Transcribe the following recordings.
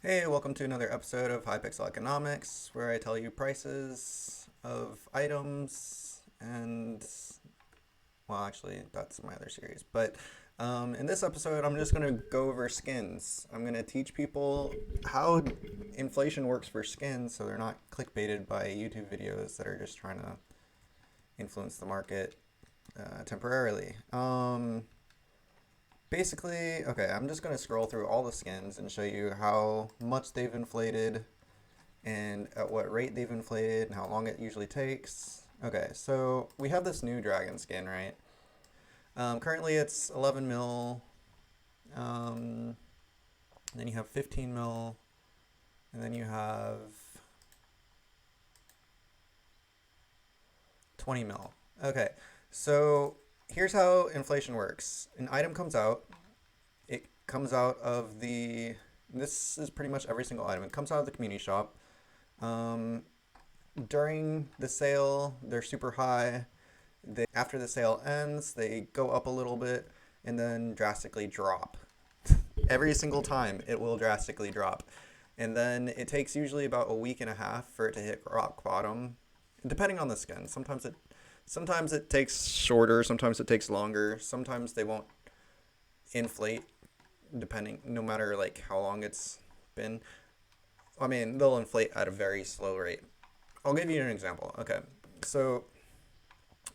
Hey, welcome to another episode of Hypixel Economics, where I tell you prices of items and, well, actually, that's my other series. But in this episode, I'm just going to go over skins. I'm going to teach people how inflation works for skins so they're not clickbaited by YouTube videos that are just trying to influence the market temporarily. Basically, okay, I'm just going to scroll through all the skins and show you how much they've inflated and at what rate they've inflated and how long it usually takes. Okay, so we have this new dragon skin, right? Currently it's 11 mil, then you have 15 mil, and then you have 20 mil. Okay, so here's how inflation works. An item comes out, it comes out of this is pretty much every single item. It comes out of the community shop. Um, During the sale, they're super high. After the sale ends, they go up a little bit and then drastically drop. Every single time, it will drastically drop. And then it takes usually about a week and a half for it to hit rock bottom, depending on the skin. Sometimes it takes shorter, sometimes it takes longer, sometimes they won't inflate depending, no matter like how long it's been. I mean, they'll inflate at a very slow rate. I'll give you an example. Okay, so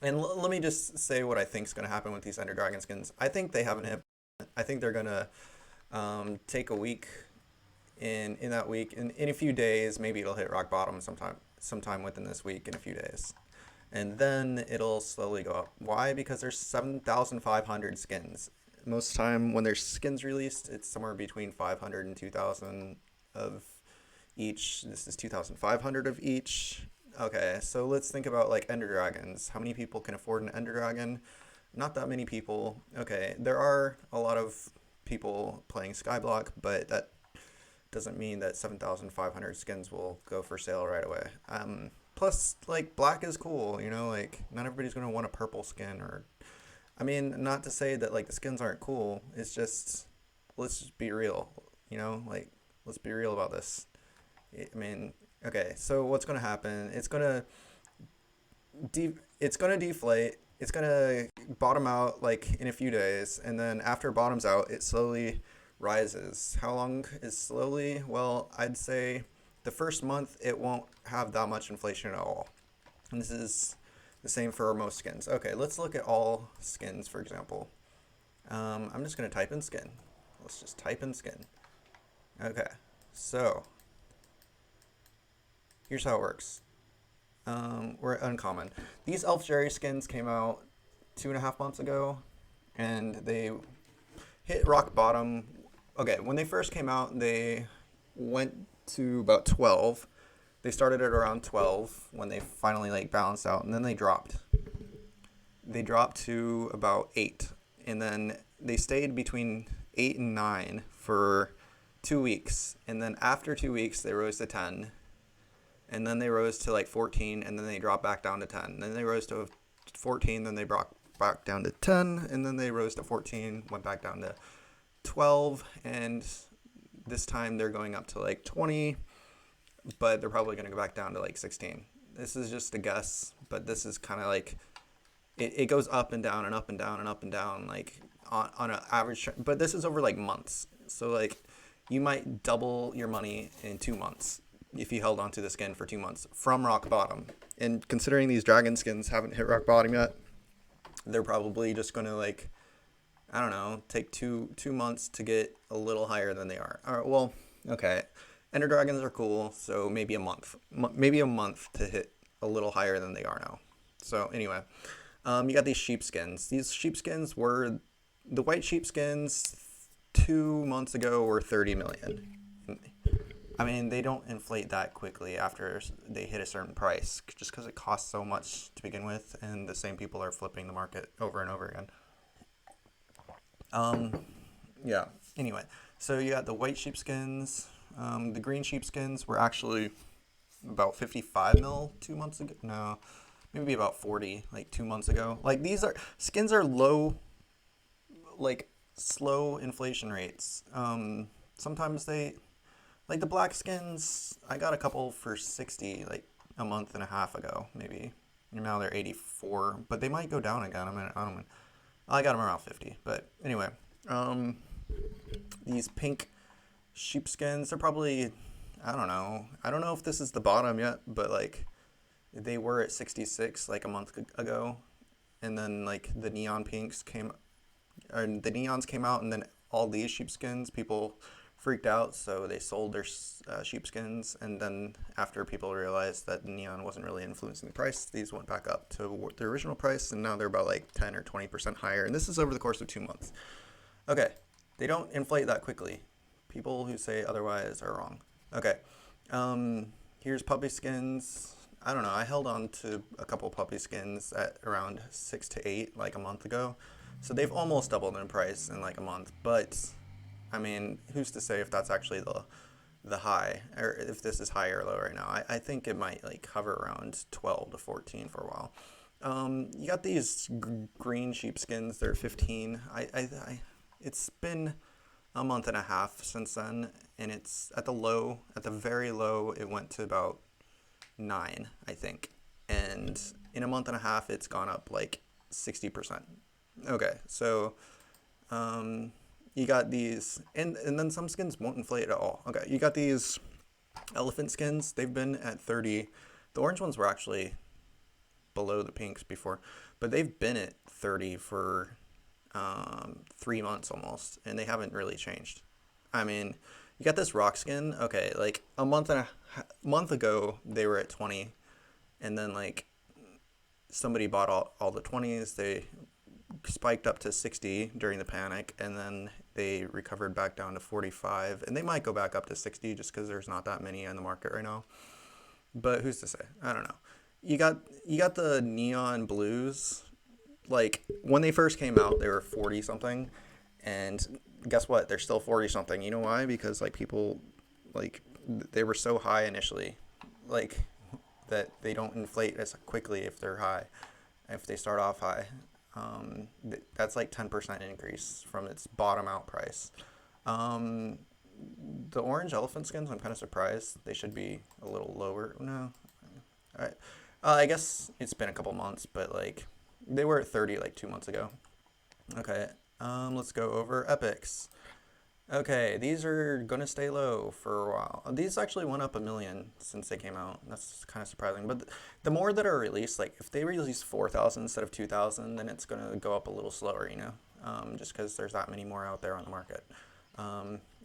let me just say what I think is going to happen with these Ender Dragon skins. I think they haven't hit. I think they're gonna take a week. In that week, in a few days, maybe it'll hit rock bottom sometime within this week in a few days, and then it'll slowly go up. Why? Because there's 7,500 skins. Most time when there's skins released, it's somewhere between 500 and 2,000 of each. This is 2,500 of each. Okay, so let's think about like Ender Dragons. How many people can afford an Ender Dragon? Not that many people. Okay, there are a lot of people playing skyblock, but that doesn't mean that 7,500 skins will go for sale right away. Plus, like, black is cool, like, not everybody's going to want a purple skin or, I mean, not to say that, like, the skins aren't cool. It's just, let's just be real, like, let's be real about this. I mean, okay, so what's going to happen? It's going to deflate. It's going to bottom out, like, in a few days, and then after it bottoms out, it slowly rises. How long is slowly? Well, I'd say the first month it won't have that much inflation at all. And this is the same for most skins. Okay, let's look at all skins, for example. I'm just going to type in skin. Let's just type in skin. Okay, so here's how it works. We're at uncommon. These Elf Jerry skins came out 2.5 months ago, and they hit rock bottom. Okay, when they first came out, they went to about 12. They started at around 12 when they finally like balanced out, and then they dropped. They dropped to about 8, and then they stayed between 8 and 9 for 2 weeks, and then after 2 weeks they rose to 10, and then they rose to like 14, and then they dropped back down to 10. And then they rose to 14, then they brought back down to 10, and then they rose to 14, went back down to 12, and this time they're going up to like 20, but they're probably going to go back down to like 16. This is just a guess, but this is kind of like it goes up and down and up and down and up and down, like on an average, but this is over like months. So like you might double your money in 2 months if you held onto the skin for 2 months from rock bottom. And considering these dragon skins haven't hit rock bottom yet, they're probably just going to like, I don't know, take two months to get a little higher than they are. All right, well, okay. Ender Dragons are cool, so maybe a month. Maybe a month to hit a little higher than they are now. So anyway, you got these sheepskins. These sheepskins were, the white sheepskins 2 months ago were 30 million. I mean, they don't inflate that quickly after they hit a certain price, just because it costs so much to begin with, and the same people are flipping the market over and over again. Yeah, anyway, so you got the white sheepskins. The green sheepskins were actually about 55 mil 2 months ago. No, maybe about 40, like 2 months ago. Like, skins are low, like, slow inflation rates. Sometimes they, Like the black skins, I got a couple for 60 like a month and a half ago, maybe. Now they're 84, but they might go down again. I don't know. I got them around 50, but anyway. Um, these pink sheepskins, they're probably, I don't know. I don't know if this is the bottom yet, but like they were at 66 like a month ago, and then like the neon pinks came, or the neons came out, and then all these sheepskins, people freaked out, so they sold their sheepskins, and then after people realized that neon wasn't really influencing the price, these went back up to their original price, and now they're about like 10 or 20% higher, and this is over the course of 2 months. Okay, they don't inflate that quickly. People who say otherwise are wrong. Okay, here's puppy skins. I don't know, I held on to a couple puppy skins at around 6 to 8 like a month ago, so they've almost doubled in price in like a month, but I mean, who's to say if that's actually the high, or if this is high or low right now? I think it might like hover around 12 to 14 for a while. You got these green sheepskins. They're 15. It's been a month and a half since then, and it's at the very low, it went to about 9, I think. And in a month and a half, it's gone up like 60%. Okay, so you got these, and then some skins won't inflate at all. Okay, you got these elephant skins. They've been at 30. The orange ones were actually below the pinks before, but they've been at 30 for 3 months almost, and they haven't really changed. I mean, you got this rock skin. Okay, like a month ago, they were at 20, and then like somebody bought all the 20s. They spiked up to 60 during the panic, and then they recovered back down to 45, and they might go back up to 60 just because there's not that many on the market right now, but who's to say? I don't know. You got the neon blues. Like when they first came out, they were 40 something, and guess what, they're still 40 something. You know why? Because like people, like they were so high initially, like that they don't inflate as quickly if they're high, if they start off high. That's like 10% increase from its bottom out price. The orange elephant skins, I'm kind of surprised. They should be a little lower. No. All right. I guess it's been a couple months, but like they were at 30 like 2 months ago. Okay. Let's go over epics. Okay, these are gonna stay low for a while. These actually went up 1 million since they came out. That's kind of surprising. But the more that are released, like if they release 4,000 instead of 2,000, then it's gonna go up a little slower, you know, just because there's that many more out there on the market.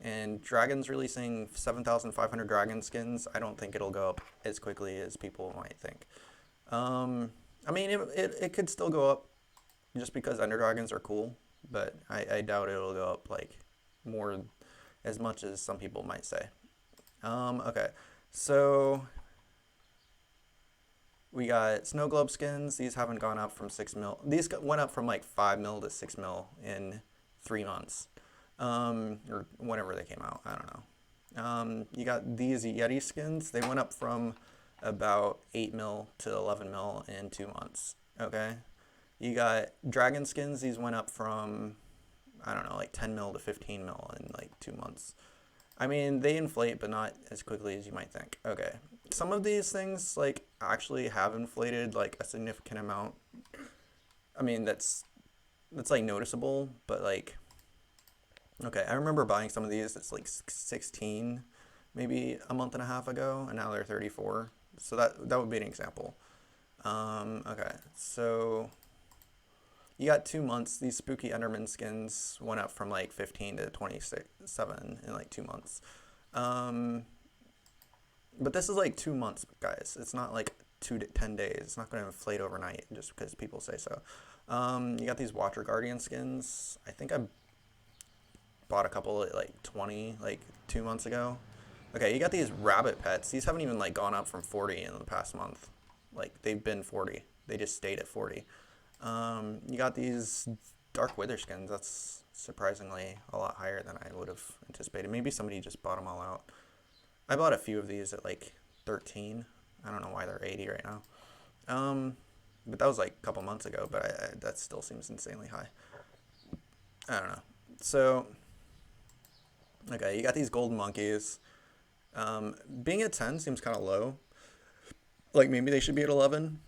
And Dragon's releasing 7,500 Dragon skins. I don't think it'll go up as quickly as people might think. I mean, it could still go up just because Ender Dragons are cool, but I doubt it'll go up like more as much as some people might say. Okay, so we got snow globe skins. These haven't gone up from 6 mil. These went up from like 5 mil to 6 mil in 3 months, or whenever they came out. I don't know. You got these Yeti skins. They went up from about 8 mil to 11 mil in 2 months. Okay, you got dragon skins. These went up from, I don't know, like 10 mil to 15 mil in like 2 months. I mean, they inflate, but not as quickly as you might think. Okay, some of these things like actually have inflated like a significant amount. I mean, that's like noticeable, but like, okay, I remember buying some of these. It's like 16, maybe a month and a half ago, and now they're 34. So that would be an example. Okay, so you got 2 months. These spooky Enderman skins went up from like 15 to 27 in like 2 months. But this is like 2 months, guys. It's not like 2 to 10 days. It's not going to inflate overnight just because people say so. You got these Watcher Guardian skins. I think I bought a couple at like 20, like 2 months ago. Okay, you got these rabbit pets. These haven't even like gone up from 40 in the past month. Like they've been 40. They just stayed at 40. You got these Dark Wither skins. That's surprisingly a lot higher than I would have anticipated. Maybe somebody just bought them all out. I bought a few of these at like 13. I don't know why they're 80 right now. But that was like a couple months ago, but that still seems insanely high. I don't know. So, okay, you got these golden monkeys. Being at 10 seems kind of low. Like maybe they should be at 11.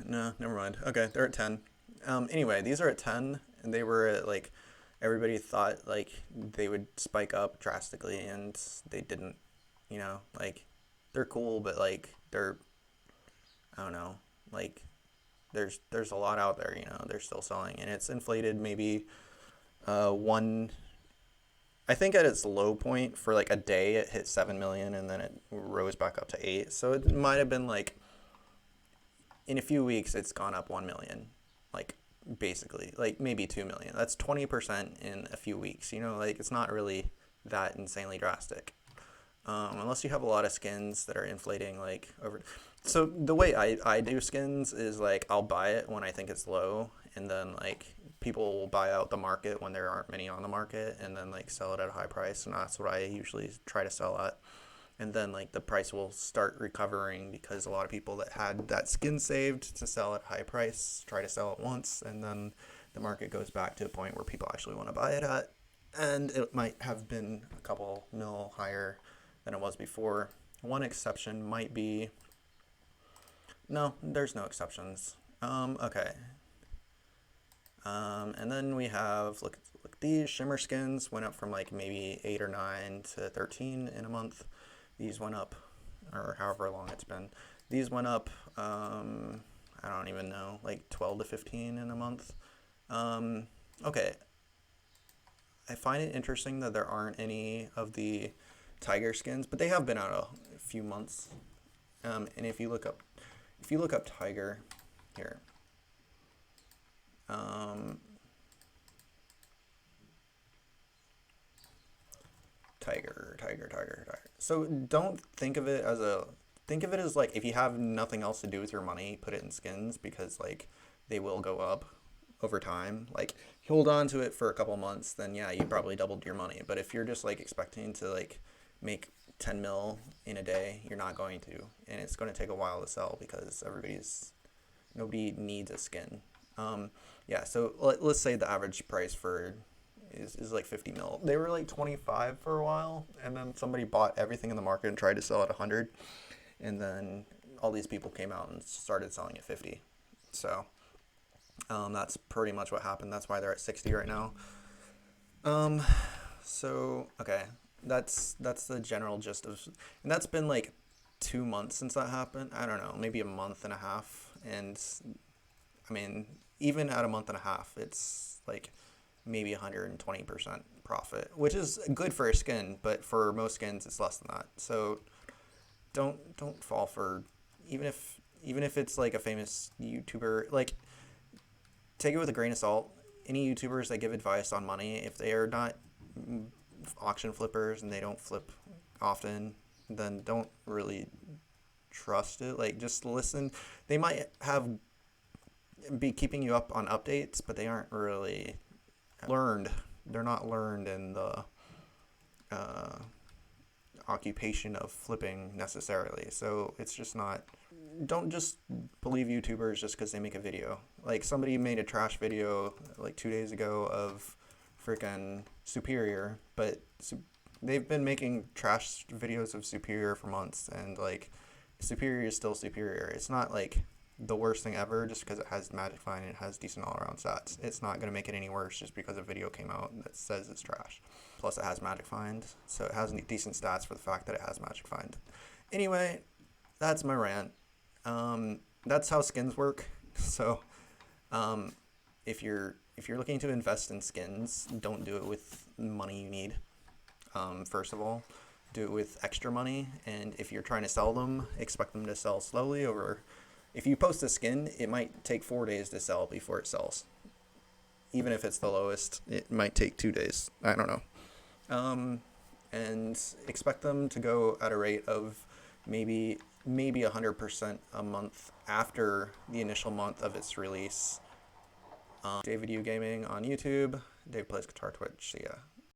No, never mind. Okay, they're at 10. Anyway, these are at 10, and they were at like, everybody thought like they would spike up drastically, and they didn't. Like they're cool, but like they're, I don't know, like there's a lot out there. They're still selling, and it's inflated maybe one. I think at its low point for like a day it hit 7 million, and then it rose back up to 8. So it might have been like in a few weeks it's gone up 1 million, like basically like maybe 2 million. That's 20% in a few weeks. Like it's not really that insanely drastic. Unless you have a lot of skins that are inflating like over. So the way I do skins is like I'll buy it when I think it's low, and then like people will buy out the market when there aren't many on the market, and then like sell it at a high price, and that's what I usually try to sell at. And then like the price will start recovering because a lot of people that had that skin saved to sell at a high price try to sell it once, and then the market goes back to a point where people actually want to buy it at, and it might have been a couple mil higher than it was before. One exception might be, no, there's no exceptions. Okay. And then we have, look, these shimmer skins went up from like maybe 8 or 9 to 13 in a month. These went up, or however long it's been. These went up, I don't even know, like 12 to 15 in a month. Okay. I find it interesting that there aren't any of the tiger skins, but they have been out a few months. And if you look up tiger here, tiger. So don't think of it as like, if you have nothing else to do with your money, put it in skins, because like they will go up over time. Like hold on to it for a couple months, then yeah, you probably doubled your money. But if you're just like expecting to like make 10 mil in a day, you're not going to, and it's going to take a while to sell because nobody needs a skin. Yeah, so let's say the average price for is like 50 mil. They were like 25 for a while, and then somebody bought everything in the market and tried to sell at 100, and then all these people came out and started selling at 50. So that's pretty much what happened. That's why they're at 60 right now. So okay, that's the general gist of, and that's been like 2 months since that happened. I don't know, maybe a month and a half, and I mean, even at a month and a half, it's like maybe 120% profit, which is good for a skin, but for most skins, it's less than that. So don't fall for, even if it's like a famous YouTuber, like take it with a grain of salt. Any YouTubers that give advice on money, if they are not auction flippers and they don't flip often, then don't really trust it. Like just listen. They might be keeping you up on updates, but they aren't really learned. They're not learned in the occupation of flipping necessarily. So it's just not. Don't just believe YouTubers just because they make a video. Like somebody made a trash video like 2 days ago of freaking Superior, but they've been making trash videos of Superior for months, and like Superior is still Superior. It's not like the worst thing ever just because it has Magic Find and it has decent all-around stats. It's not going to make it any worse just because a video came out that says it's trash. Plus it has Magic Find, so it has decent stats for the fact that it has Magic Find. Anyway, that's my rant. That's how skins work. So if you're looking to invest in skins, don't do it with money you need. First of all, do it with extra money, and if you're trying to sell them, expect them to sell slowly over. If you post a skin, it might take 4 days to sell before it sells. Even if it's the lowest, it might take 2 days. I don't know. And expect them to go at a rate of maybe 100% a month after the initial month of its release. David U Gaming on YouTube. Dave plays guitar Twitch. See ya.